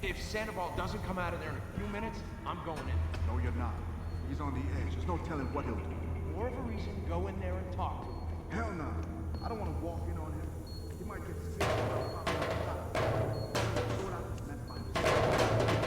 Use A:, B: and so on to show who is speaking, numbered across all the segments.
A: If Sandoval doesn't come out of there in a few minutes, I'm going in.
B: No, you're not. He's on the edge. There's no telling what he'll do.
A: More of a reason, go in there and talk to him.
B: Hell no. I don't want to walk in on him. He might get sick. Sort out this mess by himself.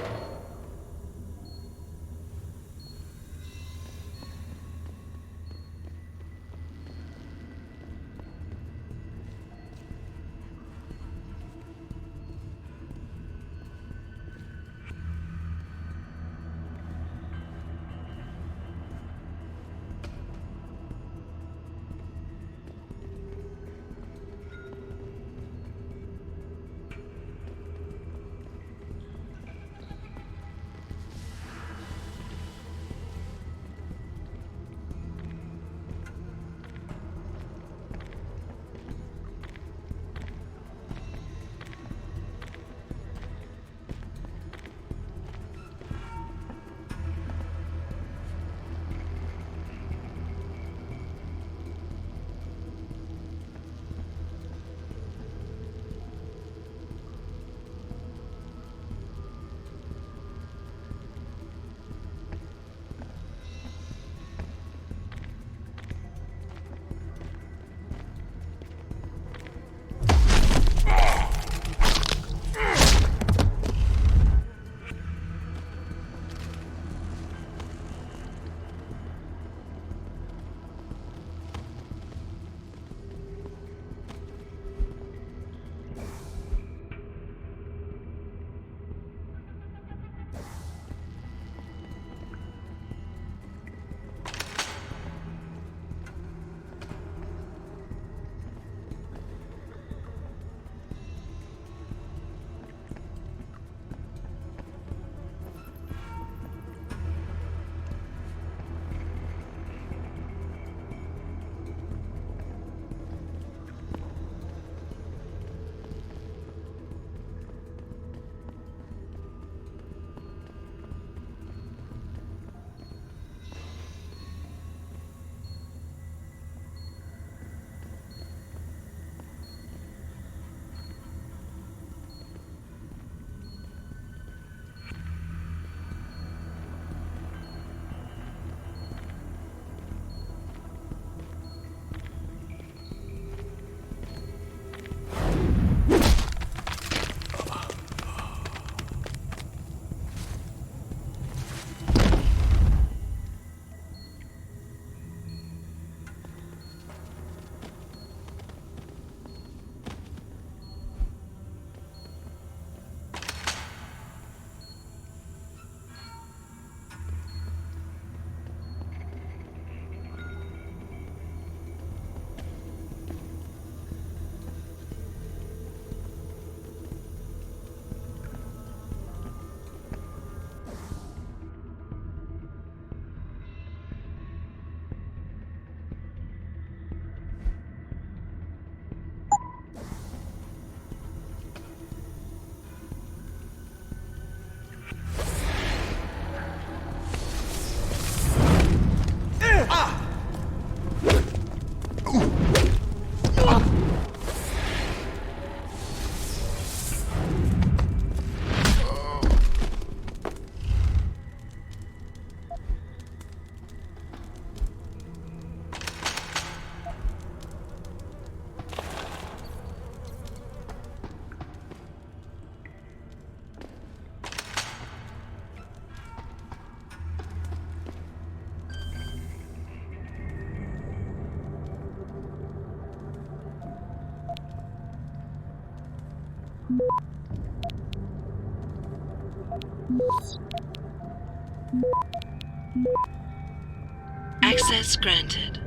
C: Access granted.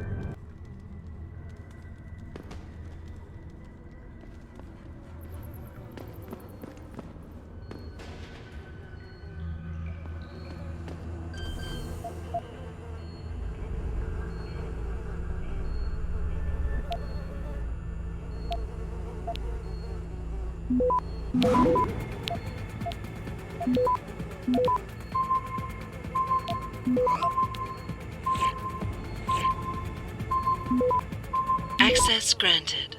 C: Access granted.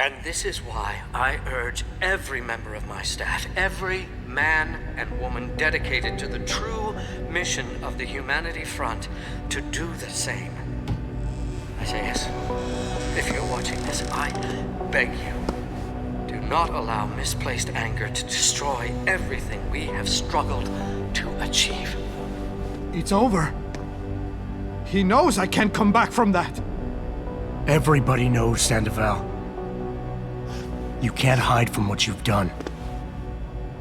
D: And this is why I urge every member of my staff, every man and woman dedicated to the true mission of the Humanity Front, to do the same. I say yes. If you're watching this, I beg you, do not allow misplaced anger to destroy everything we have struggled to achieve.
B: It's over. He knows I can't come back from that.
E: Everybody knows, Sandoval. You can't hide from what you've done.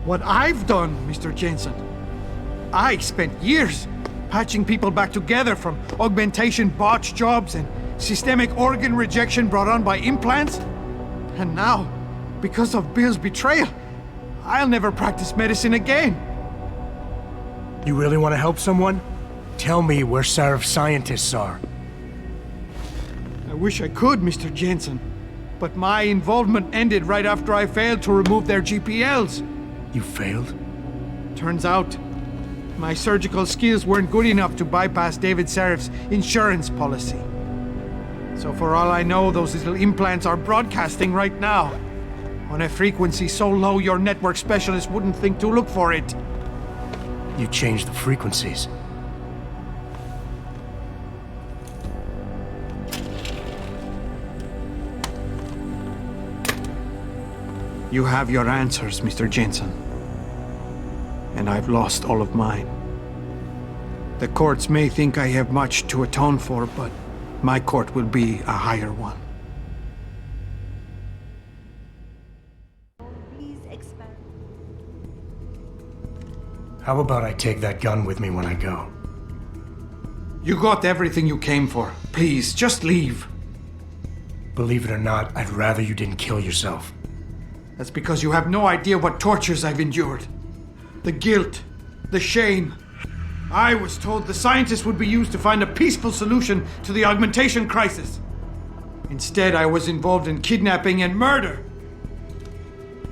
B: What I've done, Mr. Jensen. I spent years patching people back together from augmentation botch jobs and systemic organ rejection brought on by implants. And now, because of Bill's betrayal, I'll never practice medicine again.
E: You really want to help someone? Tell me where Sarif's scientists are.
B: I wish I could, Mr. Jensen. But my involvement ended right after I failed to remove their GPLs.
E: You failed?
B: Turns out, my surgical skills weren't good enough to bypass David Sarif's insurance policy. So for all I know, those little implants are broadcasting right now, on a frequency so low your network specialist wouldn't think to look for it.
E: You changed the frequencies.
B: You have your answers, Mr. Jensen. And I've lost all of mine. The courts may think I have much to atone for, but my court will be a higher one.
E: How about I take that gun with me when I go?
B: You got everything you came for. Please, just leave.
E: Believe it or not, I'd rather you didn't kill yourself.
B: That's because you have no idea what tortures I've endured. The guilt, the shame. I was told the scientists would be used to find a peaceful solution to the augmentation crisis. Instead, I was involved in kidnapping and murder.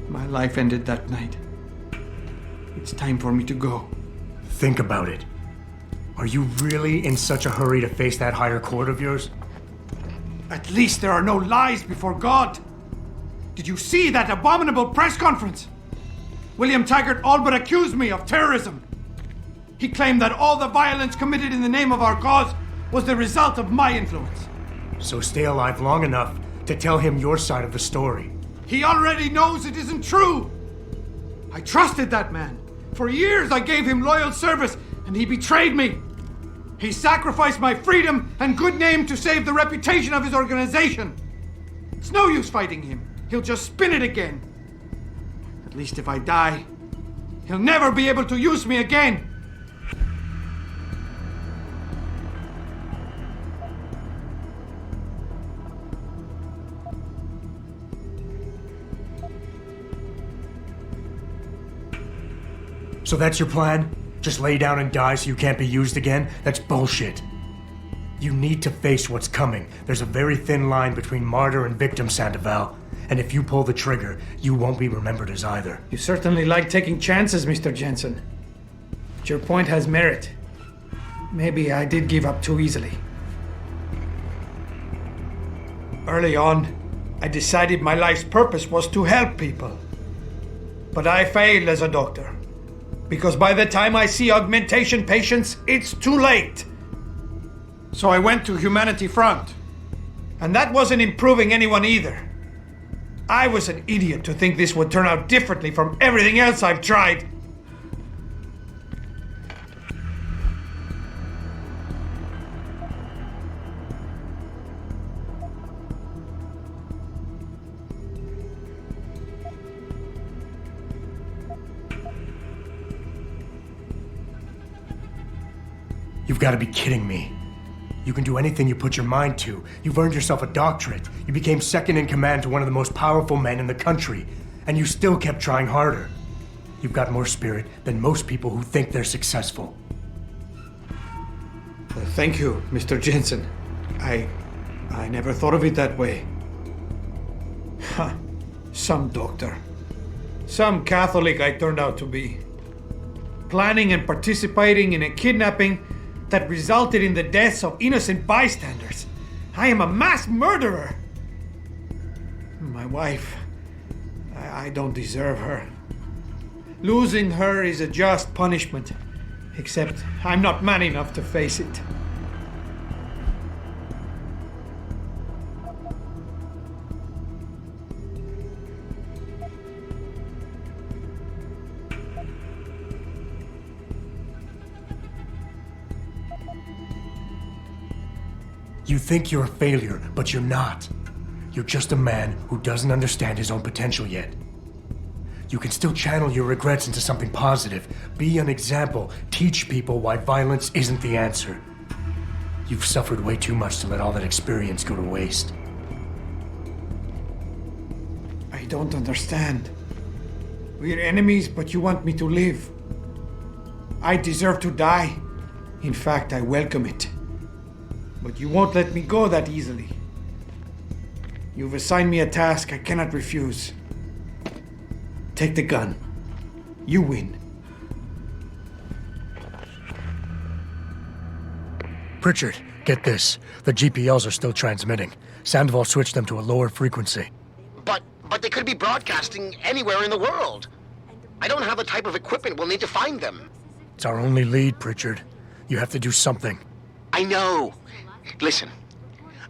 B: My life ended that night. It's time for me to go.
E: Think about it. Are you really in such a hurry to face that higher court of yours?
B: At least there are no lies before God. Did you see that abominable press conference? William Taggart all but accused me of terrorism. He claimed that all the violence committed in the name of our cause was the result of my influence.
E: So stay alive long enough to tell him your side of the story.
B: He already knows it isn't true. I trusted that man. For years I gave him loyal service, and he betrayed me. He sacrificed my freedom and good name to save the reputation of his organization. It's no use fighting him. He'll just spin it again. At least if I die, he'll never be able to use me again.
E: So that's your plan? Just lay down and die so you can't be used again? That's bullshit. You need to face what's coming. There's a very thin line between martyr and victim, Sandoval. And if you pull the trigger, you won't be remembered as either.
B: You certainly like taking chances, Mr. Jensen. But your point has merit. Maybe I did give up too easily. Early on, I decided my life's purpose was to help people. But I failed as a doctor. Because by the time I see augmentation patients, it's too late. So I went to Humanity Front. And that wasn't improving anyone either. I was an idiot to think this would turn out differently from everything else I've tried.
E: You've got to be kidding me. You can do anything you put your mind to. You've earned yourself a doctorate. You became second in command to one of the most powerful men in the country. And you still kept trying harder. You've got more spirit than most people who think they're successful.
B: Thank you, Mr. Jensen. I never thought of it that way. Huh. Some doctor. Some Catholic I turned out to be. Planning and participating in a kidnapping that resulted in the deaths of innocent bystanders. I am a mass murderer. My wife. I don't deserve her. Losing her is a just punishment. Except I'm not man enough to face it.
E: You think you're a failure, but you're not. You're just a man who doesn't understand his own potential yet. You can still channel your regrets into something positive. Be an example. Teach people why violence isn't the answer. You've suffered way too much to let all that experience go to waste.
B: I don't understand. We're enemies, but you want me to live. I deserve to die. In fact, I welcome it. But you won't let me go that easily. You've assigned me a task I cannot refuse. Take the gun. You win.
E: Pritchard, get this. The GPLs are still transmitting. Sandoval switched them to a lower frequency.
F: But they could be broadcasting anywhere in the world. I don't have the type of equipment we'll need to find them.
E: It's our only lead, Pritchard. You have to do something.
F: I know. Listen,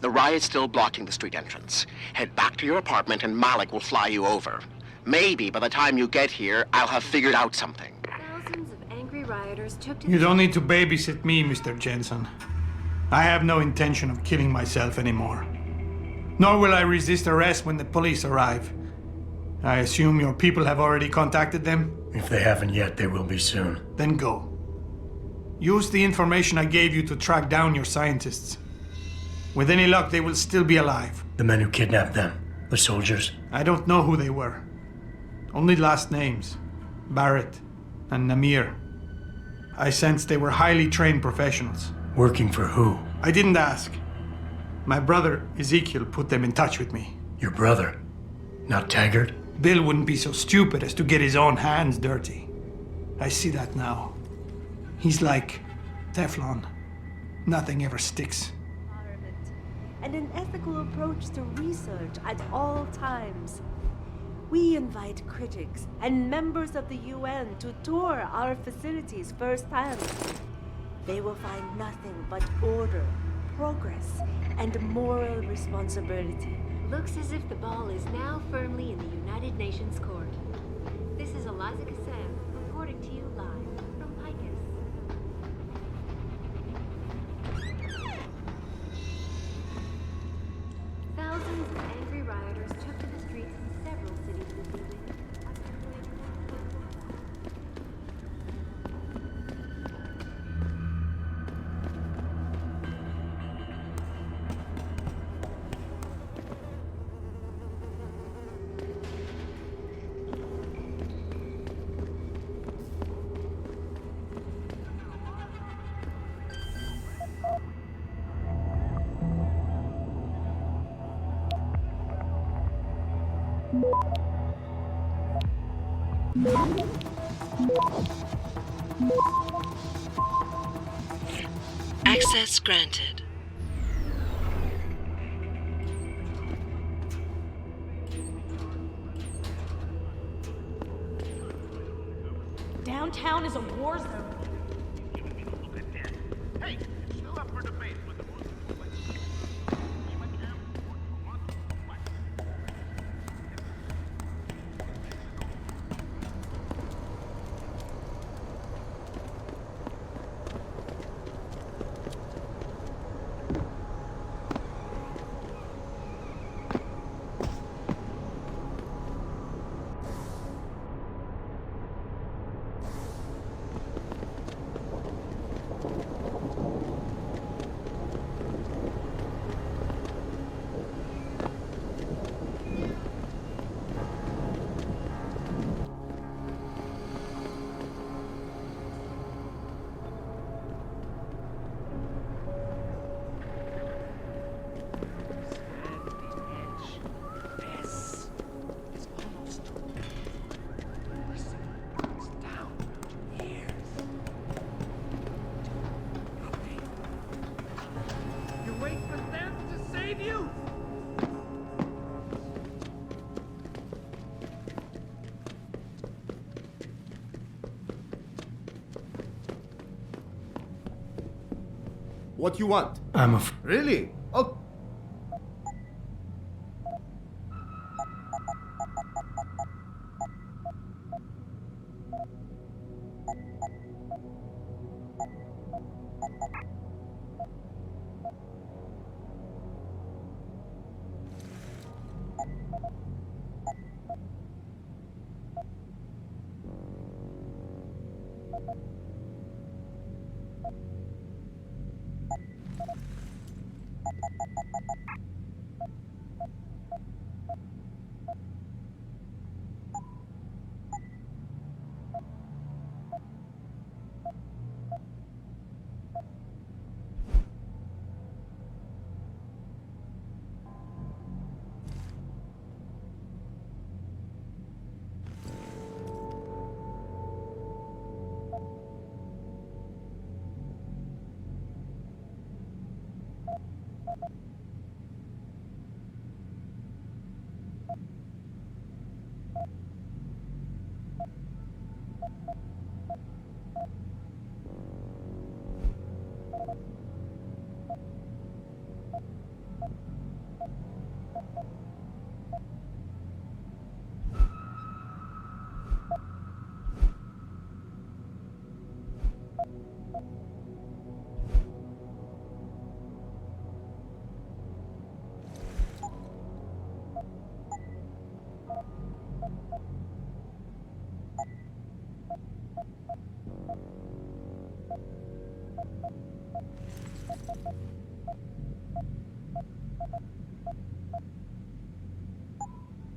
F: the riot's still blocking the street entrance. Head back to your apartment and Malik will fly you over. Maybe by the time you get here, I'll have figured out something.
G: Thousands of angry rioters took to
B: You don't need to babysit me, Mr. Jensen. I have no intention of killing myself anymore. Nor will I resist arrest when the police arrive. I assume your people have already contacted them?
E: If they haven't yet, they will be soon.
B: Then go. Use the information I gave you to track down your scientists. With any luck, they will still be alive.
E: The men who kidnapped them. The soldiers.
B: I don't know who they were. Only last names. Barrett and Namir. I sensed they were highly trained professionals.
E: Working for who?
B: I didn't ask. My brother, Ezekiel, put them in touch with me.
E: Your brother. Not Taggart?
B: Bill wouldn't be so stupid as to get his own hands dirty. I see that now. He's like Teflon. Nothing ever sticks.
H: And an ethical approach to research at all times. We invite critics and members of the UN to tour our facilities firsthand. They will find nothing but order, progress, and moral responsibility.
G: Looks as if the ball is now firmly in the United Nations court. This is Eliza Kassam reporting to you live from Picus. Thousands of angry rioters took to the streets in several cities this evening.
C: Access granted.
H: Downtown is a war zone.
A: Hey, it's still up for debate whether
I: What you want? Really? Oh.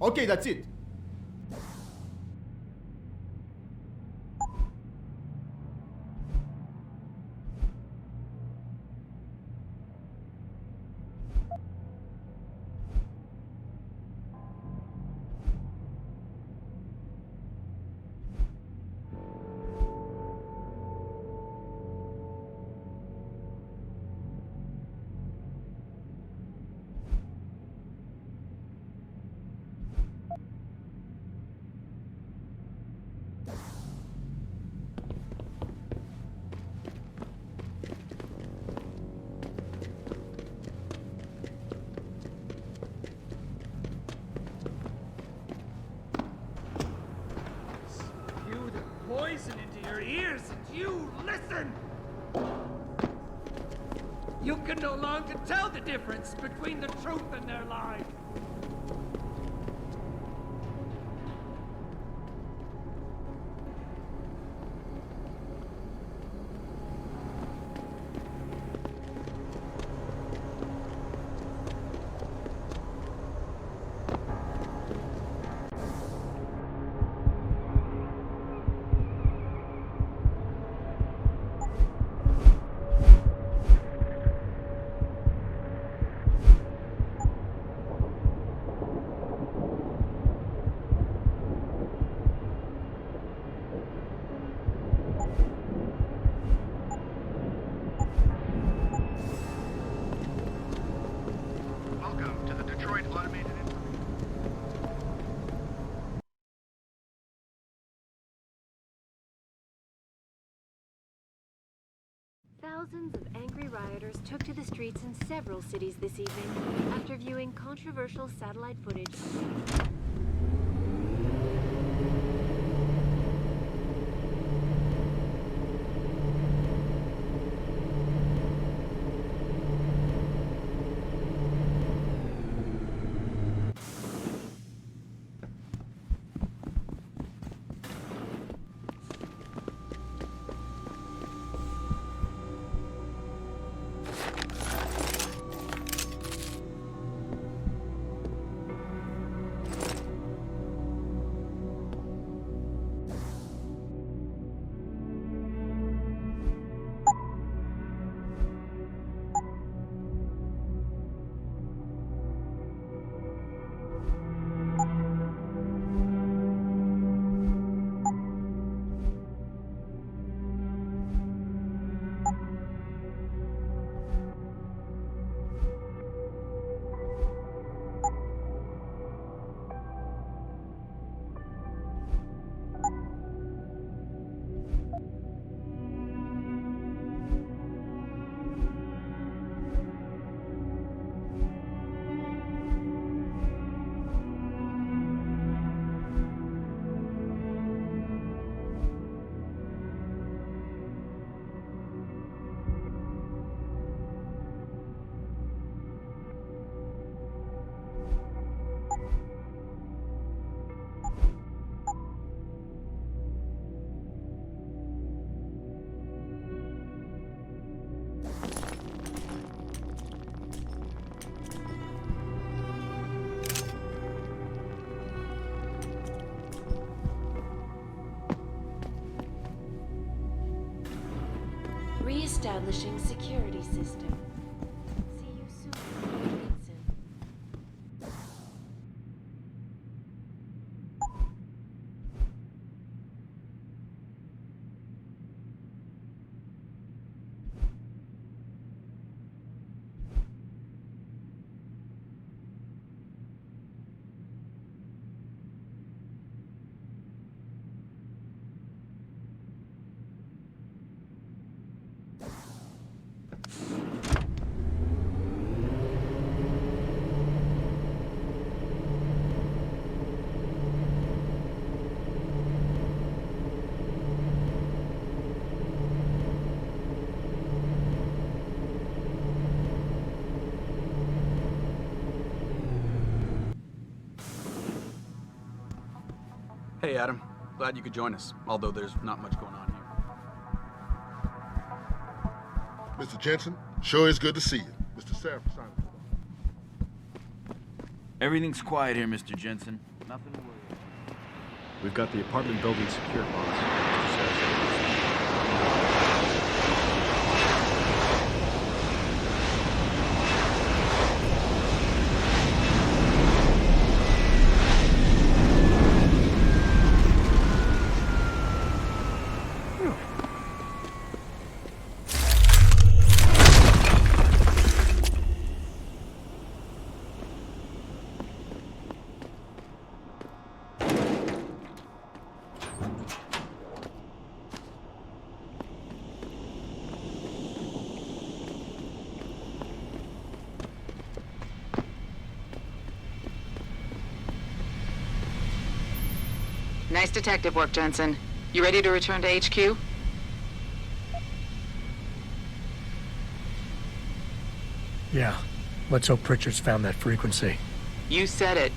I: Okay, that's it.
A: Spew the poison into your ears and you listen! You can no longer tell the difference between the truth and their lie.
J: Welcome to the Detroit Automated
G: Thousands of angry rioters took to the streets in several cities this evening after viewing controversial satellite footage. Establishing security system. See you soon, Jensen.
J: Hey, Adam. Glad you could join us, although there's not much going on here.
K: Mr. Jensen, sure is good to see you. Mr. Sarah, sign it.
L: Everything's quiet here, Mr. Jensen. Nothing to worry about.
I: We've got the apartment building secured, boss. Mr. Sarah.
M: Nice detective work, Jensen. You ready to return to HQ?
E: Yeah. Let's hope Pritchard's found that frequency.
M: You said it.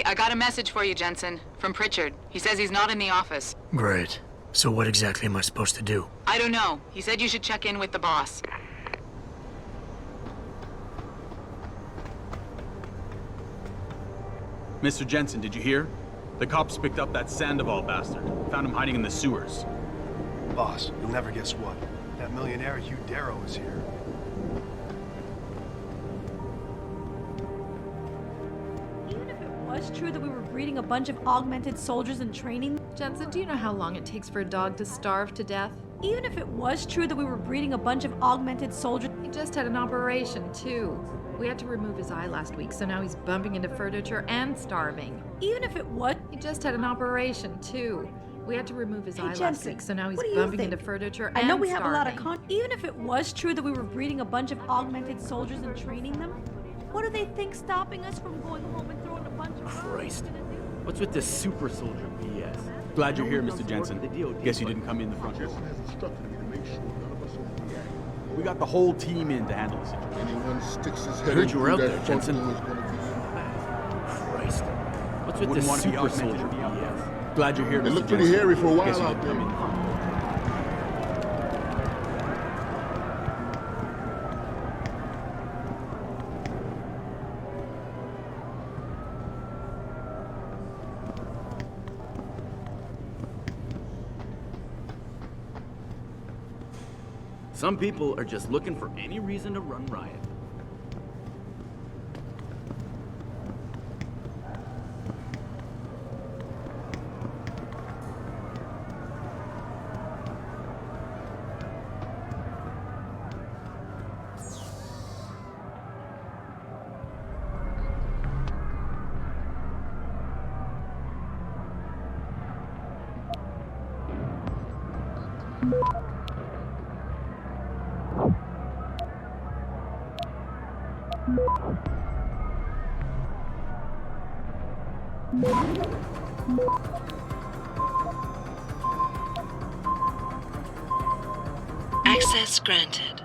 M: I got a message for you, Jensen, from Pritchard. He says he's not in the office.
E: Great. So what exactly am I supposed to do?
M: I don't know. He said you should check in with the boss.
J: Mr. Jensen, did you hear? The cops picked up that Sandoval bastard. Found him hiding in the sewers.
N: Boss, you'll never guess what. That millionaire Hugh Darrow is here.
O: Was true that we were breeding a bunch of augmented soldiers and training.
P: Jensen, do you know how long it takes for a dog to starve to death?
O: Even if it was true that we were breeding a bunch of augmented soldiers.
P: He just had an operation, too. We had to remove his eye last week, so now he's bumping into furniture and starving.
O: Even if it was.
P: He just had an operation, too. We had to remove his eye last week, so now he's
O: what do
P: bumping
O: you
P: into
O: think?
P: furniture and
O: I know we have
P: starving.
O: a lot of Even if it was true that we were breeding a bunch of augmented soldiers and training them, what do they think stopping us from going home and throwing a bunch of
L: Christ. What's with this super soldier BS?
J: Glad you're here, Mr. Jensen. Guess you didn't come in the front door.
K: Jensen has instructed me to make sure none of us overreact.
J: We got the whole team in to handle the situation.
K: Anyone sticks his
L: I
K: head
L: heard you were out
K: into
L: there,
K: that front
L: Jensen.
K: door is going to be in.
L: Christ. What's with
J: Wouldn't
L: this
J: want to be
L: super
J: augmented
L: soldier
J: to be out there.
L: BS?
J: Glad you're here,
K: They
J: Mr.
K: look pretty
J: Jensen.
K: hairy for a while
J: Guess you
K: out
J: didn't
K: there.
J: come in the front door.
L: Some people are just looking for any reason to run riot.
C: Access granted.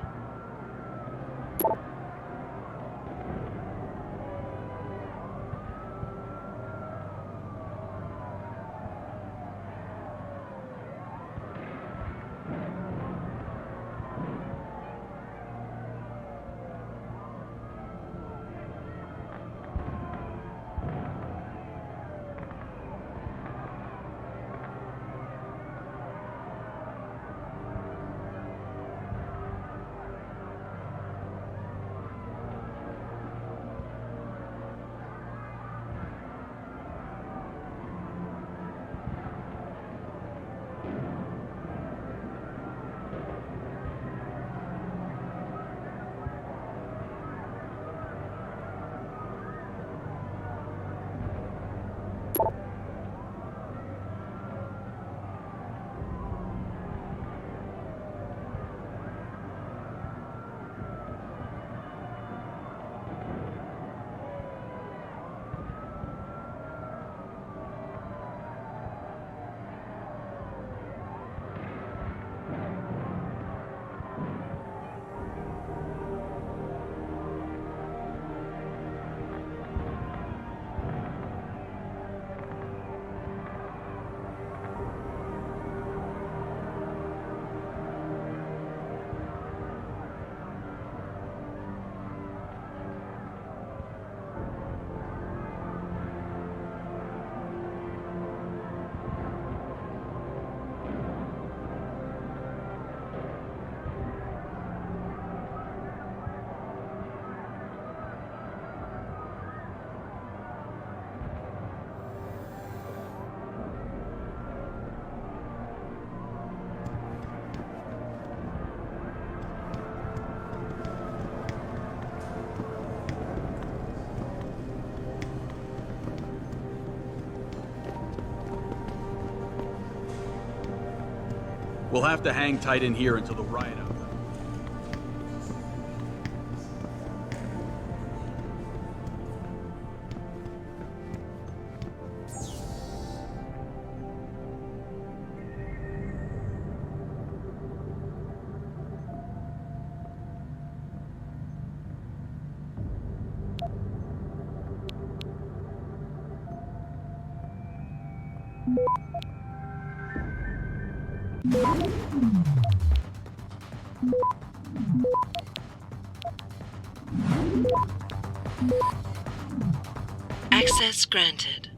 J: We'll have to hang tight in here until the riot out.
C: Access granted.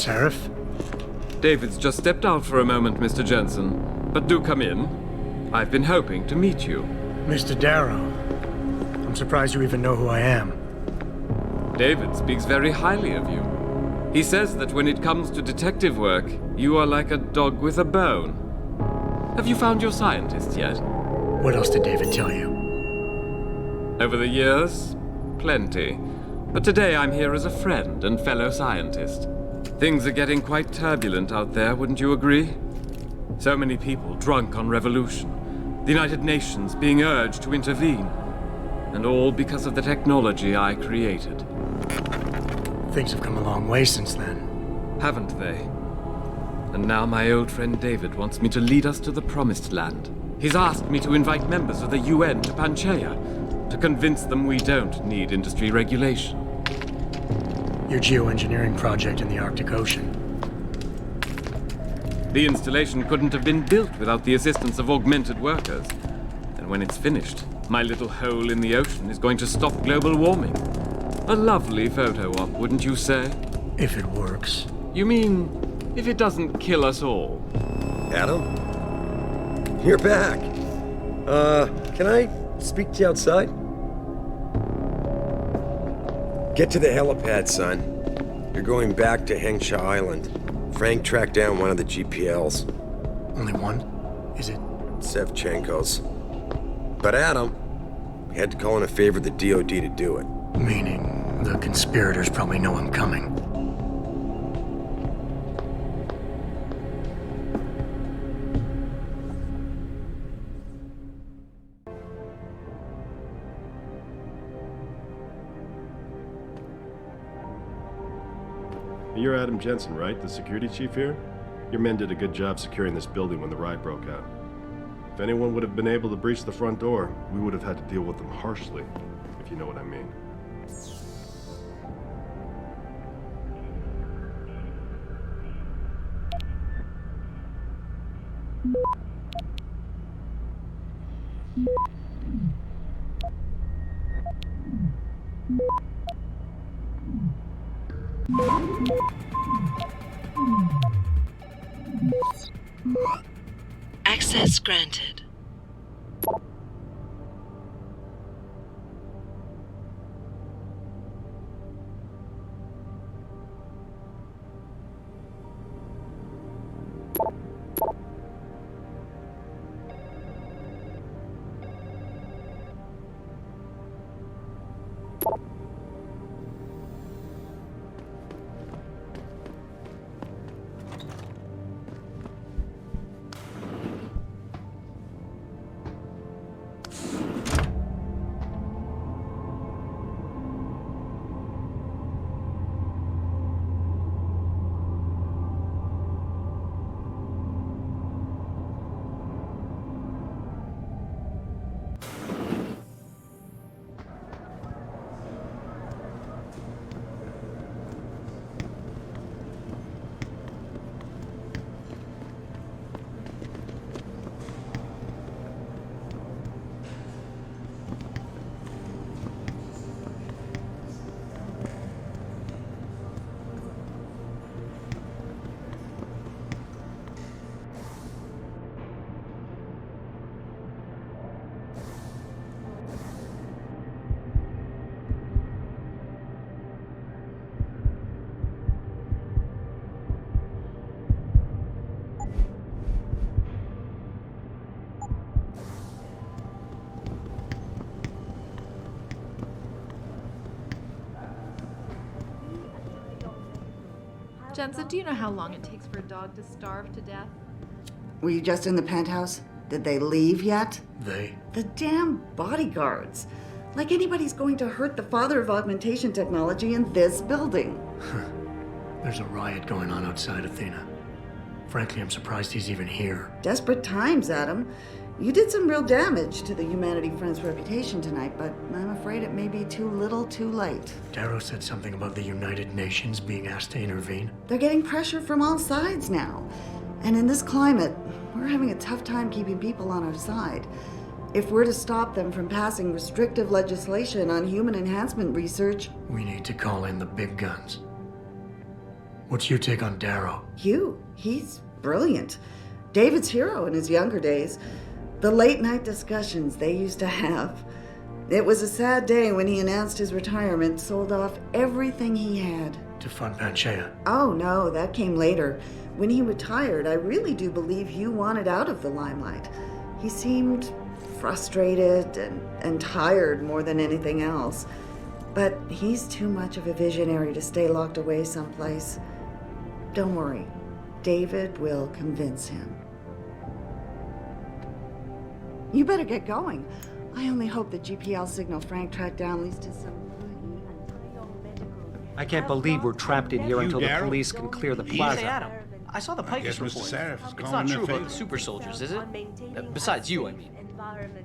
E: Seraph?
Q: David's just stepped out for a moment, Mr. Jensen. But do come in. I've been hoping to meet you.
E: Mr. Darrow, I'm surprised you even know who I am.
Q: David speaks very highly of you. He says that when it comes to detective work, you are like a dog with a bone. Have you found your scientist yet?
E: What else did David tell you?
Q: Over the years, plenty. But today I'm here as a friend and fellow scientist. Things are getting quite turbulent out there, wouldn't you agree? So many people drunk on revolution. The United Nations being urged to intervene. And all because of the technology I created.
E: Things have come a long way since then.
Q: Haven't they? And now my old friend David wants me to lead us to the Promised Land. He's asked me to invite members of the UN to Panchaea, to convince them we don't need industry regulation.
E: Your geoengineering project in the Arctic Ocean.
Q: The installation couldn't have been built without the assistance of augmented workers. And when it's finished, my little hole in the ocean is going to stop global warming. A lovely photo op, wouldn't you say?
E: If it works.
Q: You mean, if it doesn't kill us all?
R: Adam? You're back. Can I speak to you outside? Get to the helipad, son. You're going back to Hengsha Island. Frank tracked down one of the GPLs.
E: Only one? Is it?
R: Sevchenko's. But Adam, we had to call in a favor of the DOD to do it.
E: Meaning, the conspirators probably know I'm coming.
I: You're Adam Jensen, right? The security chief here? Your men did a good job securing this building when the riot broke out. If anyone would have been able to breach the front door, we would have had to deal with them harshly, if you know what I mean.
C: Access granted.
P: Jensen, do you know how long it takes for a dog to starve to death?
S: Were you just in the penthouse? Did they leave yet?
E: They?
S: The damn bodyguards. Like anybody's going to hurt the father of augmentation technology in this building.
E: There's a riot going on outside Athena. Frankly, I'm surprised he's even here.
S: Desperate times, Adam. You did some real damage to the Humanity Front's reputation tonight, but I'm afraid it may be too little too late.
E: Darrow said something about the United Nations being asked to intervene.
S: They're getting pressure from all sides now. And in this climate, we're having a tough time keeping people on our side. If we're to stop them from passing restrictive legislation on human enhancement research...
E: We need to call in the big guns. What's your take on Darrow?
S: He's brilliant. David's hero in his younger days. The late-night discussions they used to have. It was a sad day when he announced his retirement, sold off everything he had.
E: To fund Panchea.
S: Oh no, that came later. When he retired, I really do believe Hugh wanted out of the limelight. He seemed frustrated and tired more than anything else. But he's too much of a visionary to stay locked away someplace. Don't worry, David will convince him. You better get going. I only hope the GPL signal Frank tracked down leads to some...
T: I can't believe we're trapped in here until the police can clear the plaza.
U: Hey, Adam. I saw the Pikers report. It's not true about the super soldiers, is it? Besides you, I mean.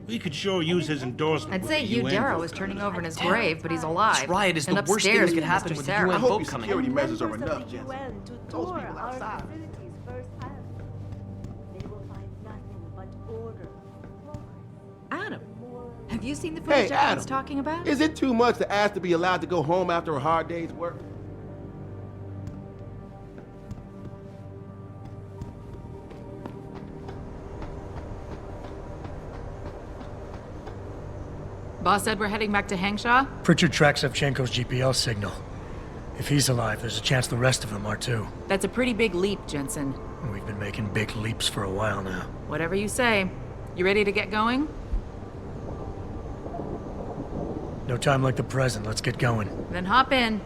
V: We could sure use his endorsement.
P: I'd say Hugh Darrow is turning over in his grave, but he's alive.
U: This riot is the worst thing that could happen with the UN vote coming.
N: Security measures are enough, Jensen. Those people outside.
P: Adam, have you seen the footage everyone's talking about?
W: Is it too much to ask to be allowed to go home after a hard day's work?
M: Boss said we're heading back to Hangshaw?
E: Pritchard tracks Shevchenko's GPL signal. If he's alive, there's a chance the rest of them are too.
M: That's a pretty big leap, Jensen.
E: We've been making big leaps for a while now.
M: Whatever you say. You ready to get going?
E: No time like the present. Let's get going.
M: Then hop in.